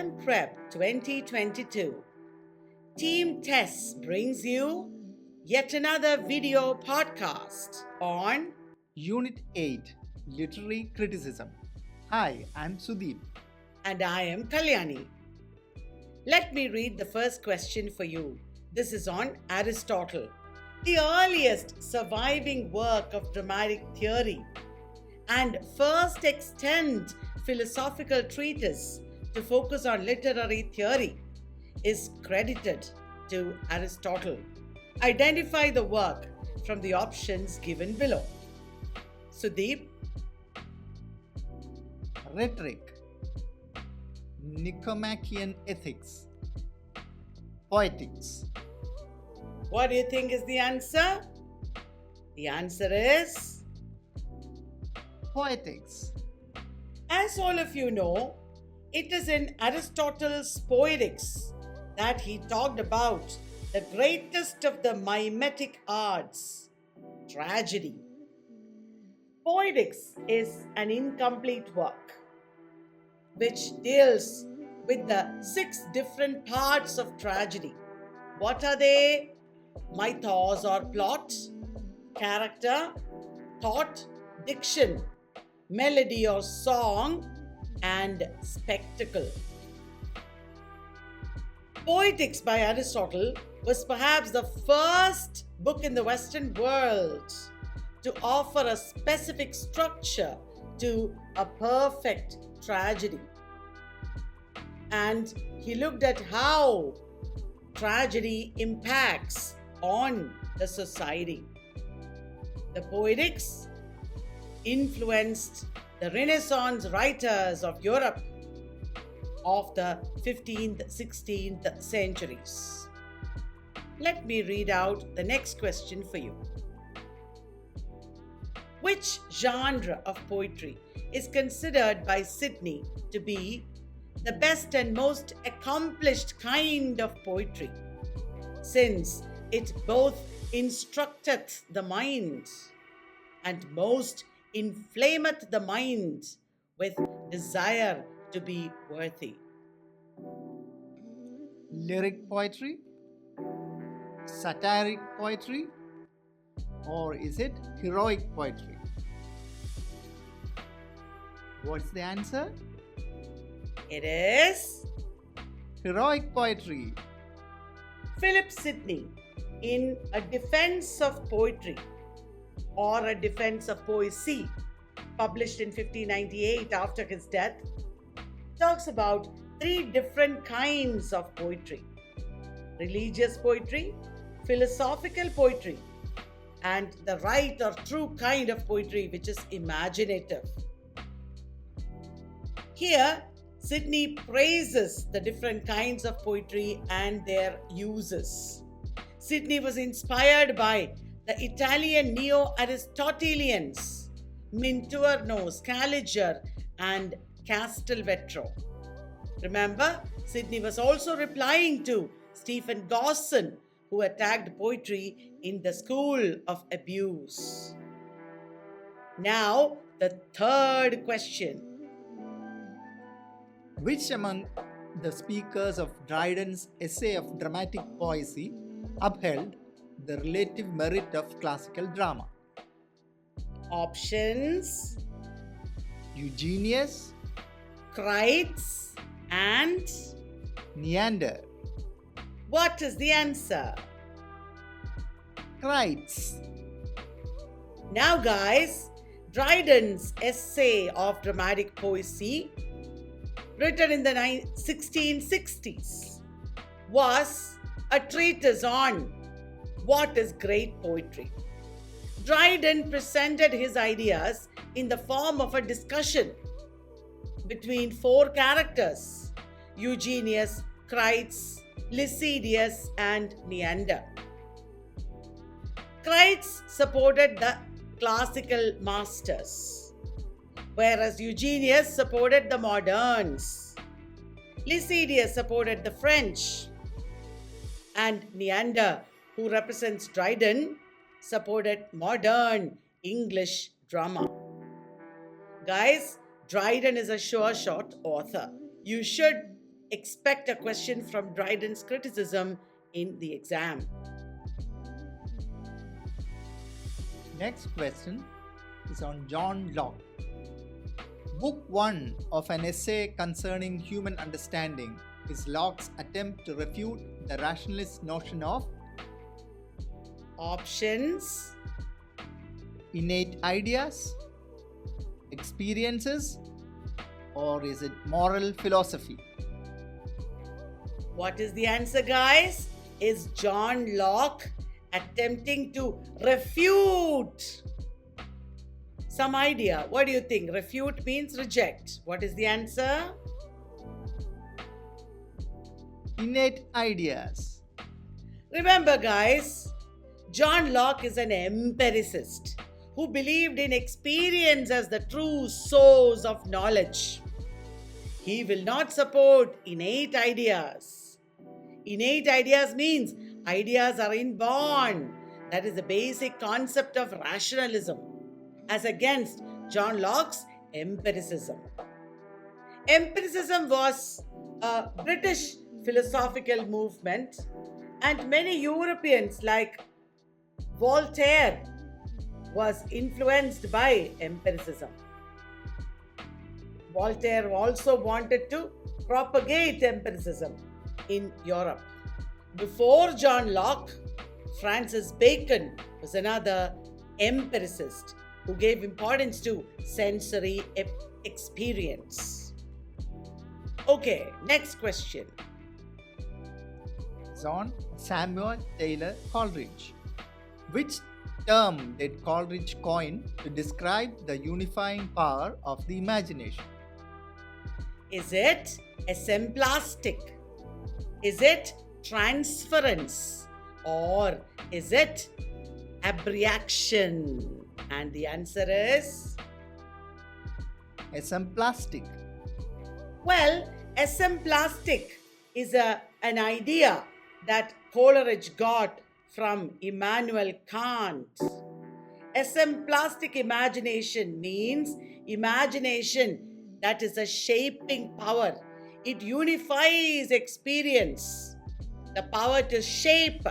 Exam Prep 2022. Team Tests brings you yet another video podcast on Unit 8 Literary Criticism. Hi, I'm Sudeep. And I am Kalyani. Let me read the first question for you. This is on Aristotle, the earliest surviving work of dramatic theory and first extant philosophical treatise to focus on literary theory, is credited to Aristotle. Identify the work from the options given below. Sudeep? Rhetoric, Nicomachean Ethics, Poetics. What do you think is the answer? The answer is Poetics. As all of you know, it is in Aristotle's Poetics that he talked about the greatest of the mimetic arts, tragedy. Poetics is an incomplete work which deals with the 6 different parts of tragedy. What are they? Mythos or plot, character, thought, diction, melody or song, and spectacle. Poetics by Aristotle was perhaps the first book in the Western world to offer a specific structure to a perfect tragedy. And he looked at how tragedy impacts on the society. The Poetics influenced the Renaissance writers of Europe of the 15th, 16th centuries. Let me read out the next question for you. Which genre of poetry is considered by Sidney to be the best and most accomplished kind of poetry, since it both instructeth the mind and most inflameth the mind with desire to be worthy? Lyric poetry, satiric poetry, or is it heroic poetry? What's the answer? It is Heroic poetry. Philip Sidney, in A Defense of Poetry or A Defense of Poesie, published in 1598 after his death, talks about 3 different kinds of poetry: religious poetry, philosophical poetry, and the right or true kind of poetry, which is imaginative. Here, Sidney praises the different kinds of poetry and their uses. Sidney was inspired by the Italian neo-Aristotelians Minturno, Scaliger, and Castelvetro. Remember, Sidney was also replying to Stephen Gosson, who attacked poetry in the school of abuse. Now, the third question. Which among the speakers of Dryden's essay of dramatic poesy upheld the relative merit of classical drama? Options: Eugenius, Kreitz, and Neander. what is the answer? Kreitz. Now, guys, Dryden's essay of dramatic poesy, written in the 1660s, was a treatise on what is great poetry. Dryden presented his ideas in the form of a discussion between 4 characters: Eugenius, Kreitz, Lycidius, and Neander. Kreitz supported the classical masters, whereas Eugenius supported the moderns. Lycidius supported the French, and Neander, who represents Dryden, supported modern English drama. Guys, Dryden is a sure shot author. You should Expect a question from Dryden's criticism in the exam. Next question is on John Locke. Book 1 of an essay concerning human understanding is Locke's attempt to refute the rationalist notion of Options: innate ideas, experiences, or is it moral philosophy? What is the answer, guys? Is John Locke attempting to refute some idea? What do you think? Refute means reject. What is the answer? Innate ideas. Remember, guys, John Locke is an empiricist who believed in experience as the true source of knowledge. He will not support innate ideas. Innate ideas means ideas are inborn. That is the basic concept of rationalism, as against John Locke's empiricism. Empiricism was a British philosophical movement, and many Europeans like Voltaire was influenced by empiricism. Voltaire also wanted to propagate empiricism in Europe. Before John Locke, Francis Bacon was another empiricist who gave importance to sensory experience. Okay, next question. It's on Samuel Taylor Coleridge. Which term did Coleridge coin to describe the unifying power of the imagination? Is it assemblastic? Is it transference? Or is it abreaction? And the answer is Assemblastic. well, assemblastic is an idea that Coleridge got from Immanuel Kant. Assemblastic imagination means imagination that is a shaping power. It unifies experience, the power to shape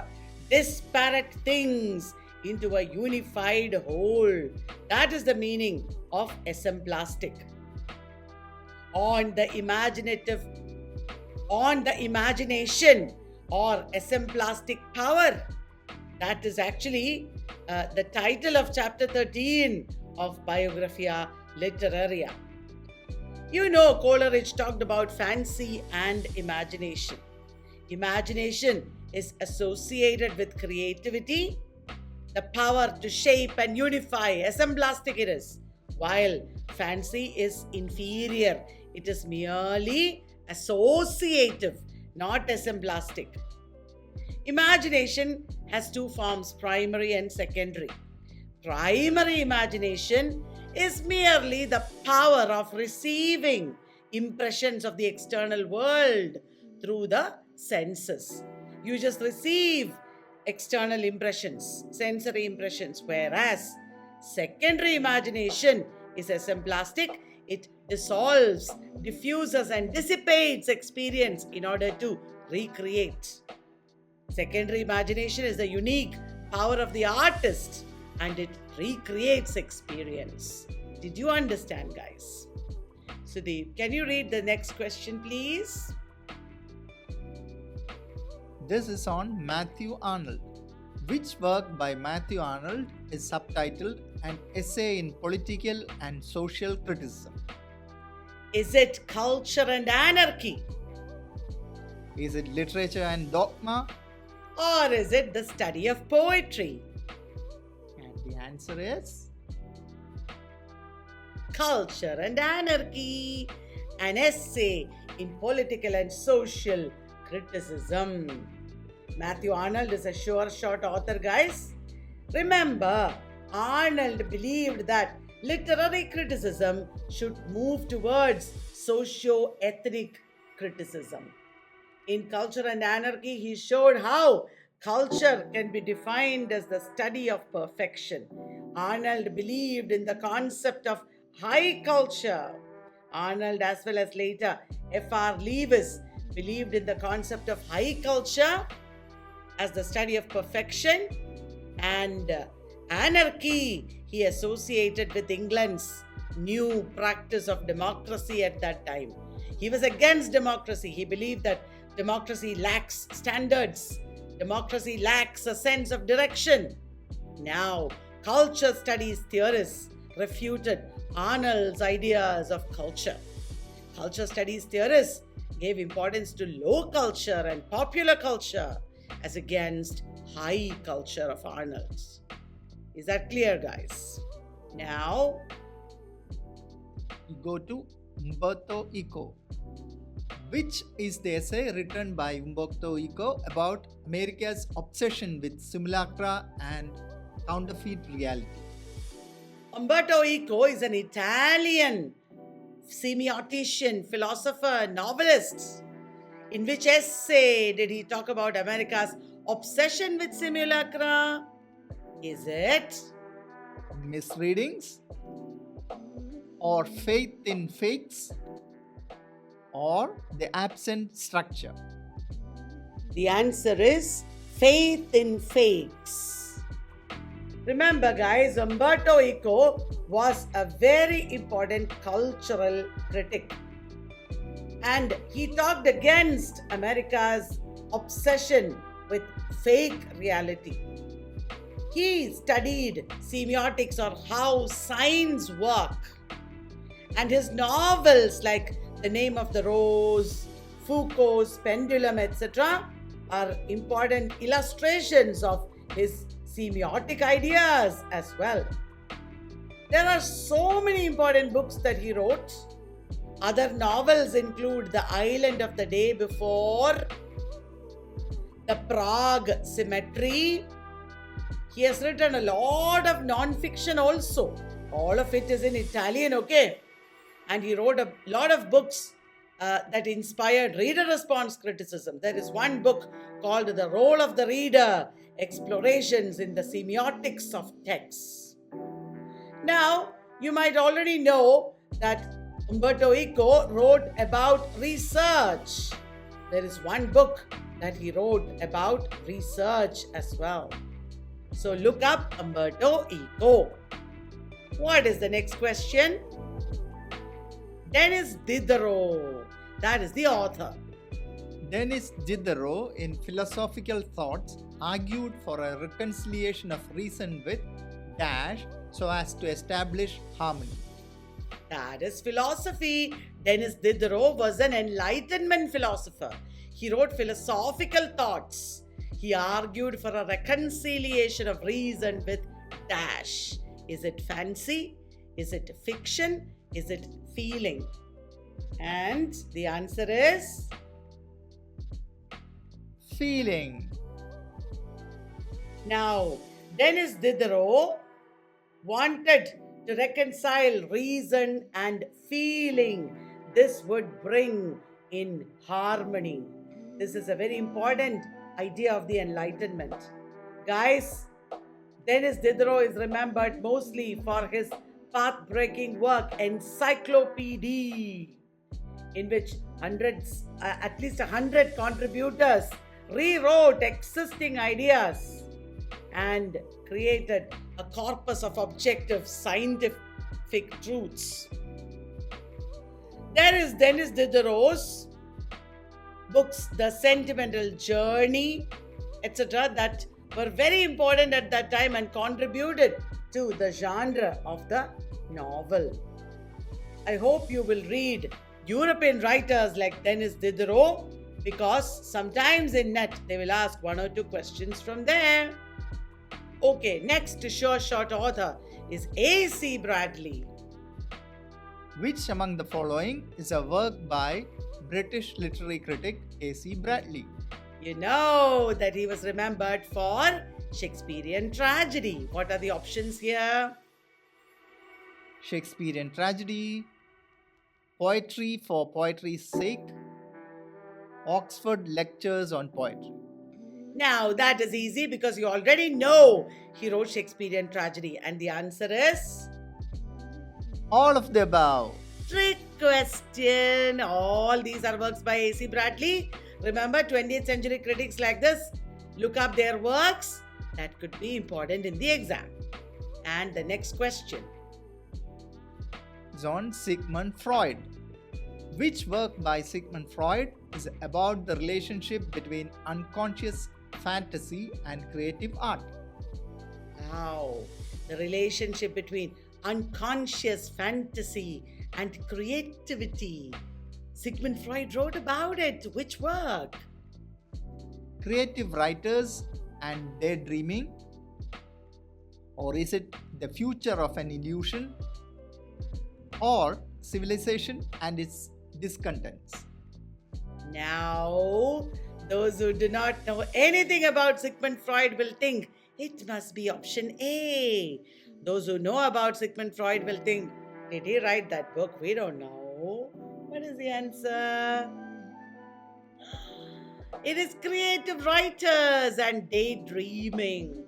disparate things into a unified whole. That is the meaning of assemblastic. On the imagination or assemblastic power. That is actually the title of chapter 13 of Biographia Literaria. You know, Coleridge talked about fancy and imagination. Imagination is associated with creativity, the power to shape and unify, assemblastic it is, while fancy is inferior. It is merely associative, not assemblastic. Imagination has two forms, primary and secondary. Primary imagination is merely the power of receiving impressions of the external world through the senses. You just receive external impressions, sensory impressions, whereas secondary imagination is assemblastic. It dissolves, diffuses, and dissipates experience in order to recreate. Secondary imagination is the unique power of the artist, and it recreates experience. Did you understand, guys? Sudeep, can you read the next question, please? This is on Matthew Arnold. Which work by Matthew Arnold is subtitled An Essay in Political and Social Criticism? Is it Culture and Anarchy? Is it Literature and Dogma? Or is it the study of poetry? And the answer is Culture and Anarchy, an essay in political and social criticism. Matthew Arnold is a sure shot author, guys. Remember, Arnold believed that literary criticism should move towards socio-ethnic criticism. In Culture and Anarchy, he showed how culture can be defined as the study of perfection. Arnold believed in the concept of high culture. Arnold, as well as later F.R. Lewis, believed in the concept of high culture as the study of perfection, and anarchy he associated with England's new practice of democracy at that time. He was against democracy. He believed that democracy lacks standards. Democracy lacks a sense of direction. Now, culture studies theorists refuted Arnold's ideas of culture. Culture studies theorists gave importance to low culture and popular culture as against high culture of Arnold's. Is that clear, guys? Now, we go to Umberto Eco. Which is the essay written by Umberto Eco about America's obsession with simulacra and counterfeit reality? Umberto Eco is an Italian semiotician, philosopher, novelist. In which essay did he talk about America's obsession with simulacra? Is it misreadings, or faith in fakes, or the absent structure? The answer is faith in fakes. Remember, guys, Umberto Eco was a very important cultural critic. And he talked against America's obsession with fake reality. He studied semiotics, or how signs work. And his novels like The Name of the Rose, Foucault's Pendulum, etc. are important illustrations of his semiotic ideas as well. There are so many important books that he wrote. Other novels include The Island of the Day Before, The Prague Symmetry. He has written a lot of non-fiction also. All of it is in Italian, okay? And he wrote a lot of books that inspired reader response criticism. There is one book called The Role of the Reader, Explorations in the Semiotics of Texts. Now, you might already know that Umberto Eco wrote about research. There is one book that he wrote about research as well. So look up Umberto Eco. What is the next question? Denis Diderot. That is the author. Denis Diderot, in Philosophical Thoughts, argued for a reconciliation of reason with dash so as to establish harmony. That is philosophy. Denis Diderot was an Enlightenment philosopher. He wrote philosophical thoughts. He argued for a reconciliation of reason with dash. Is it fancy? Is it fiction? Is it feeling? And the answer is feeling. Now, Denis Diderot wanted to reconcile reason and feeling. This would bring in harmony. This is a very important idea of the Enlightenment. Guys, Denis Diderot is remembered mostly for his path-breaking work, Encyclopedia, in which at least 100 contributors rewrote existing ideas and created a corpus of objective scientific truths. There is Denis Diderot's books, The Sentimental Journey, etc., that were very important at that time and contributed to the genre of the novel. I hope you will read European writers like Denis Diderot, because sometimes in NET they will ask one or two questions from there. Okay, next sure shot author is A.C. Bradley. Which among the following is a work by British literary critic A.C. Bradley? You know that he was remembered for Shakespearean tragedy. What are the options here? Shakespearean tragedy, poetry for poetry's sake, Oxford Lectures on Poetry. Now that is easy because you already know he wrote Shakespearean tragedy, and the answer is all of the above. Trick question. All these are works by A.C. Bradley. Remember, 20th century critics like this, look up their works. That could be important in the exam. And the next question is on Sigmund Freud. Which work by Sigmund Freud is about the relationship between unconscious fantasy and creative art? Wow, the relationship between unconscious fantasy and creativity. Sigmund Freud wrote about it. Which work? Creative writers and daydreaming? Or is it the future of an illusion? Or civilization and its discontents? Now, those who do not know anything about Sigmund Freud will think it must be option A. Those who know about Sigmund Freud will think, did he write that book? We don't know. What is the answer? It is creative writers and daydreaming.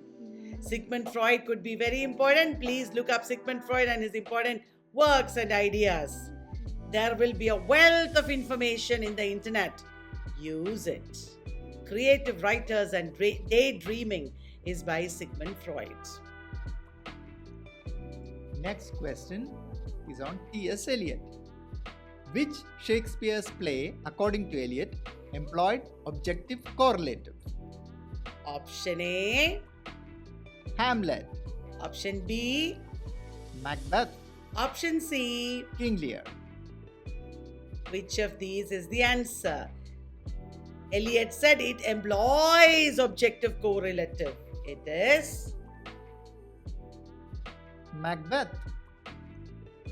Sigmund Freud could be very important. Please look up Sigmund Freud and his important works and ideas. There will be a wealth of information in the internet. Use it. Creative Writers and Daydreaming is by Sigmund Freud. Next question is on T.S. Eliot. Which Shakespeare's play, according to Eliot, employed objective correlative? Option A, Hamlet. option B, Macbeth. option C. King Lear. Which of these is the answer? Eliot said it employs objective correlative. It is Macbeth.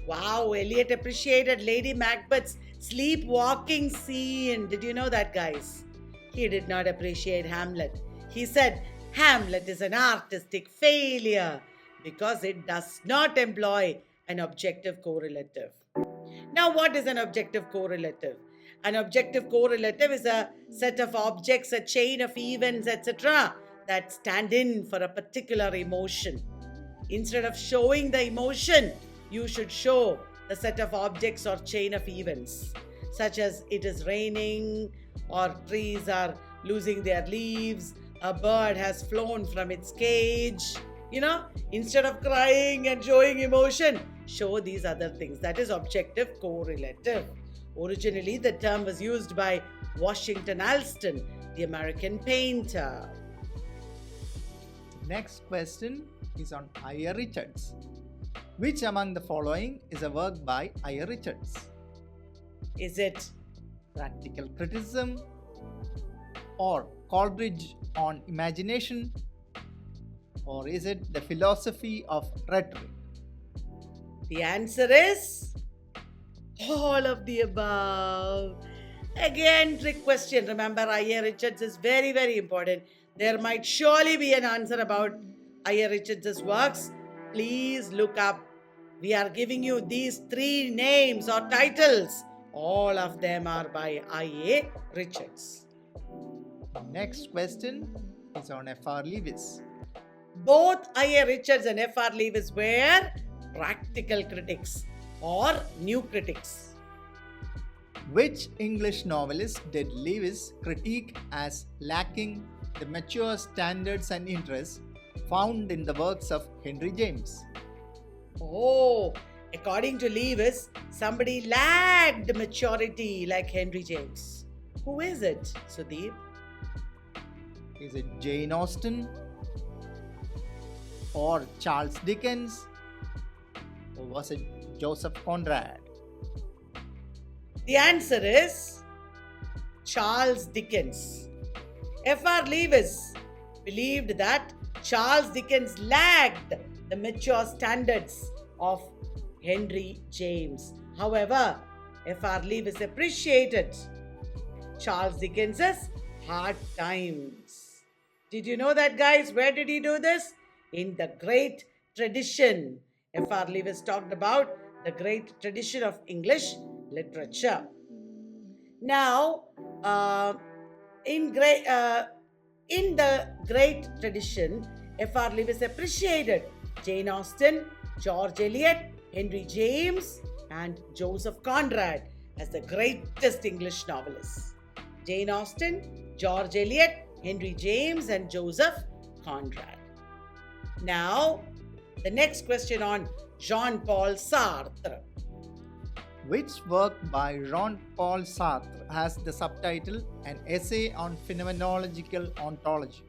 wow. Eliot appreciated Lady Macbeth's sleepwalking scene. Did you know that, guys? He did not appreciate Hamlet. He said Hamlet is an artistic failure because it does not employ an objective correlative. Now, what is an objective correlative? An objective correlative is a set of objects, a chain of events, etc., that stand in for a particular emotion. Instead of showing the emotion, you should show the set of objects or chain of events, such as it is raining, or trees are losing their leaves, a bird has flown from its cage. Instead of crying and showing emotion, show these other things. That is objective correlative. Originally, the term was used by Washington Allston, the American painter. Next question is on I.A. Richards. Which among the following is a work by I.A. Richards? Is it Practical Criticism, or Coleridge on Imagination, or is it The Philosophy of Rhetoric? The answer is all of the above. Again, trick question. Remember, I.A. Richards is very, very important. There might surely be an answer about I.A. Richards' works. Please look up. We are giving you these 3 names or titles. All of them are by I.A. Richards. Next question is on F.R. Lewis. Both I.A. Richards and F.R. Lewis were practical critics or new critics. Which English novelist did Lewis critique as lacking the mature standards and interests found in the works of Henry James? Oh, according to Lewis, somebody lacked maturity like Henry James. Who is it, Sudeep? Is it Jane Austen, or Charles Dickens, or was it Joseph Conrad? The answer is Charles Dickens. F.R. Lewis believed that Charles Dickens lacked the mature standards of Henry James. However, F.R. Lewis appreciated Charles Dickens' hard times. Did you know that, guys? Where did he do this? In the great tradition. F.R. Lewis talked about the great tradition of English literature. Now, in the great tradition, F.R. Lewis appreciated Jane Austen, George Eliot, Henry James, and Joseph Conrad as the greatest English novelists. Jane Austen, George Eliot, Henry James, and Joseph Conrad. Now, the next question on Jean-Paul Sartre. Which work by Jean-Paul Sartre has the subtitle An Essay on Phenomenological Ontology?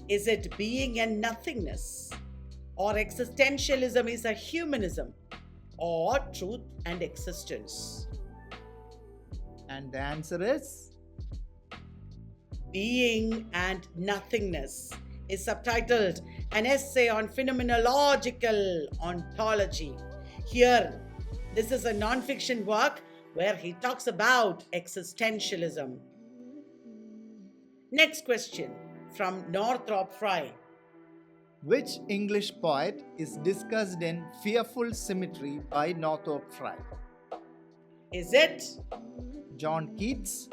Is it Being and Nothingness? Or Existentialism is a Humanism? Or Truth and Existence? And the answer is Being and Nothingness is subtitled An Essay on Phenomenological Ontology. Here, this is a non-fiction work where he talks about existentialism. Next question from Northrop Frye. Which English poet is discussed in Fearful Symmetry by Northrop Frye? Is it John Keats,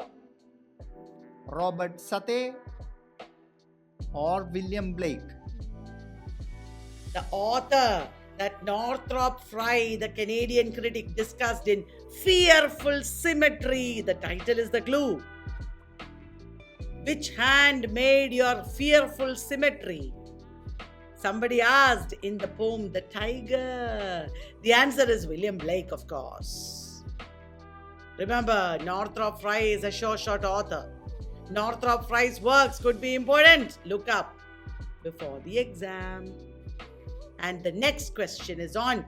Robert Southey, or William Blake? the author that Northrop Frye, the Canadian critic, discussed in Fearful Symmetry? The title is the clue. Which hand made your fearful symmetry? Somebody asked in the poem The Tiger. The answer is William Blake, of course. Remember, Northrop Frye is a short author. Northrop Frye's works could be important. Look up before the exam. And the next question is on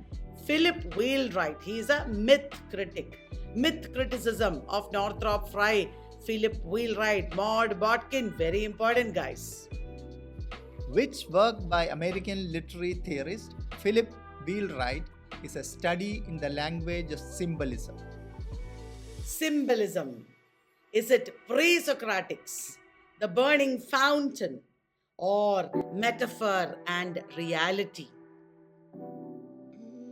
Philip Wheelwright. He is a myth critic. Myth criticism of Northrop Frye, Philip Wheelwright, Maud Botkin. Very important, guys. Which work by American literary theorist Philip Wheelwright is a study in the language of symbolism? Symbolism. Is it pre-Socratics, the burning fountain, or metaphor and reality?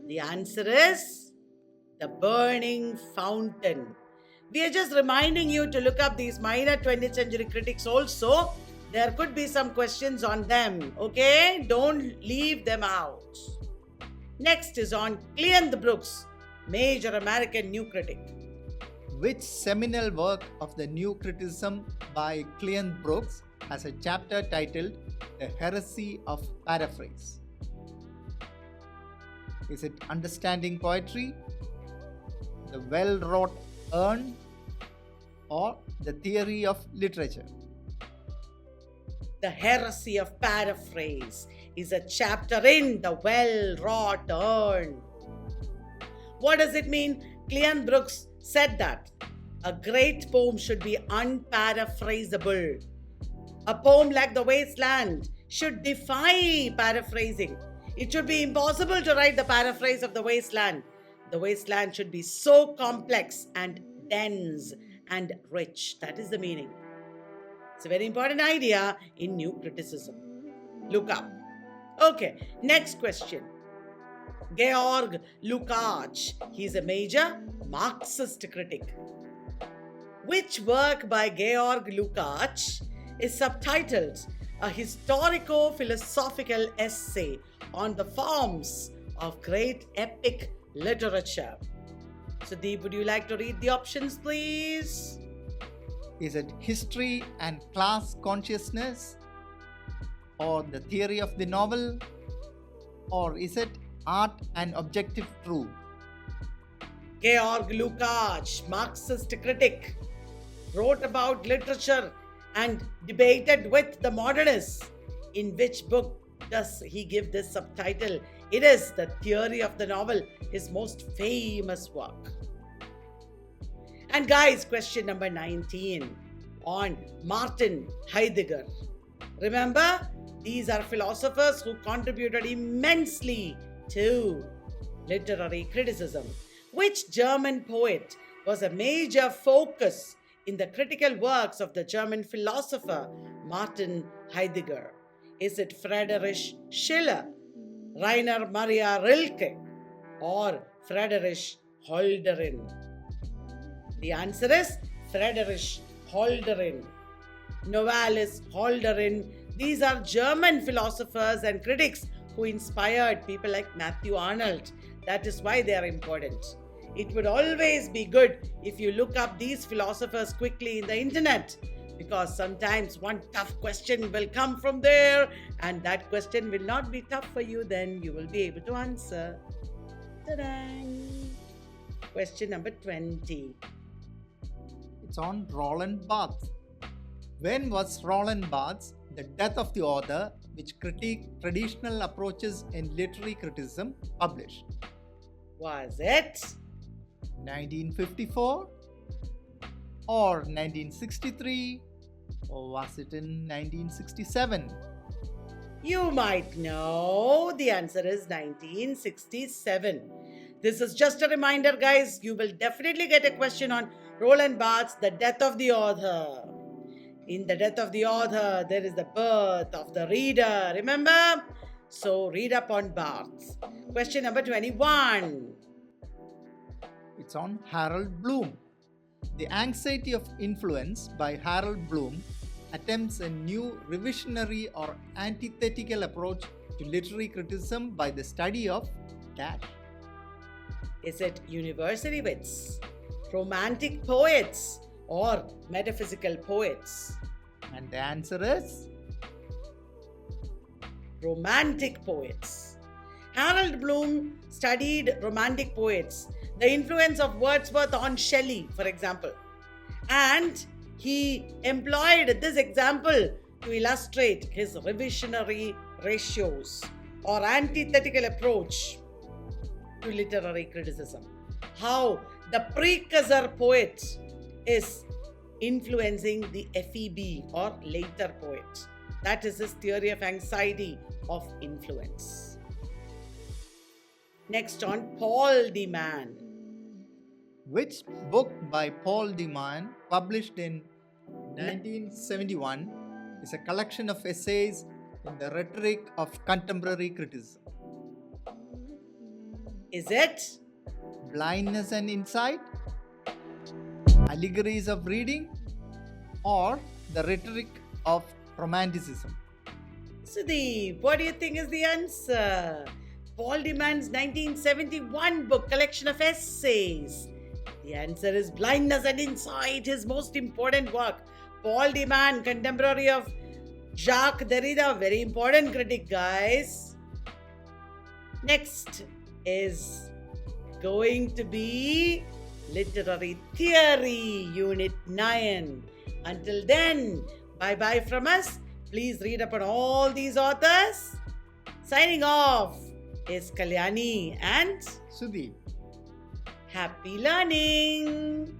The answer is the burning fountain. We are just reminding you to look up these minor 20th century critics also. There could be some questions on them, okay? Don't leave them out. Next is on Cleanth Brooks, major American new critic. Which seminal work of the new criticism by Cleanth Brooks has a chapter titled The Heresy of Paraphrase? Is it Understanding Poetry, The Well-Wrought Urn, or The Theory of Literature? The Heresy of Paraphrase is a chapter in The Well-Wrought Urn. What does it mean? Cleanth Brooks said that a great poem should be unparaphrasable. A poem like The Wasteland should defy paraphrasing. It should be impossible to write the paraphrase of The Wasteland. The Wasteland should be so complex and dense and rich. That is the meaning. It's a very important idea in new criticism. Look up. Okay, next question. Georg Lukács. He's a major Marxist critic. Which work by Georg Lukács is subtitled A Historico-Philosophical Essay on the Forms of Great Epic Literature? Sudeep, would you like to read the options, please? Is it History and Class Consciousness, or The Theory of the Novel, or is it Art and Objective Truth? Georg Lukács, Marxist critic, wrote about literature and debated with the modernists. In which book does he give this subtitle? It is The Theory of the Novel, his most famous work. And guys, question number 19 on Martin Heidegger. Remember, these are philosophers who contributed immensely to literary criticism. Which German poet was a major focus in the critical works of the German philosopher Martin Heidegger? Is it Friedrich Schiller, Rainer Maria Rilke, or Friedrich Hölderlin? The answer is Friedrich Hölderlin. Novalis, Hölderlin. These are German philosophers and critics who inspired people like Matthew Arnold, That is why they are important. It would always be good if you look up these philosophers quickly in the internet, because sometimes one tough question will come from there, and that question will not be tough for you, then you will be able to answer. Ta-da! Question number 20. It's on Roland Barthes. When was Roland Barthes' The Death of the Author, which critiqued traditional approaches in literary criticism, published? Was it 1954 or 1963, or was it in 1967? You might know. The answer is 1967. This is just a reminder, guys. You will definitely get a question on Roland Barthes' The Death of the Author. In The Death of the Author, there is the birth of the reader. Remember? So read up on Barthes. Question number 21. It's on Harold Bloom. The Anxiety of Influence by Harold Bloom attempts a new revisionary or antithetical approach to literary criticism by the study of dash. Is it university wits, romantic poets, or metaphysical poets? And the answer is romantic poets. Harold Bloom studied romantic poets, the influence of Wordsworth on Shelley, for example. And he employed this example to illustrate his revisionary ratios or antithetical approach to literary criticism. How the precursor poet is influencing the FEB or later poet. That is his theory of anxiety of influence. Next on Paul de Man. Which book by Paul de Man, published in 1971, is a collection of essays in the rhetoric of contemporary criticism? Is it Blindness and Insight, Allegories of Reading, or the Rhetoric of Romanticism? Sudeep, what do you think is the answer? Paul de Man's 1971 book, collection of essays. The answer is Blindness and Insight, his most important work. Paul de Man, contemporary of Jacques Derrida, very important critic, guys. Next is going to be Literary Theory, Unit 9. Until then, bye-bye from us. Please read up on all these authors. Signing off is Kalyani and Sudeep. Happy learning!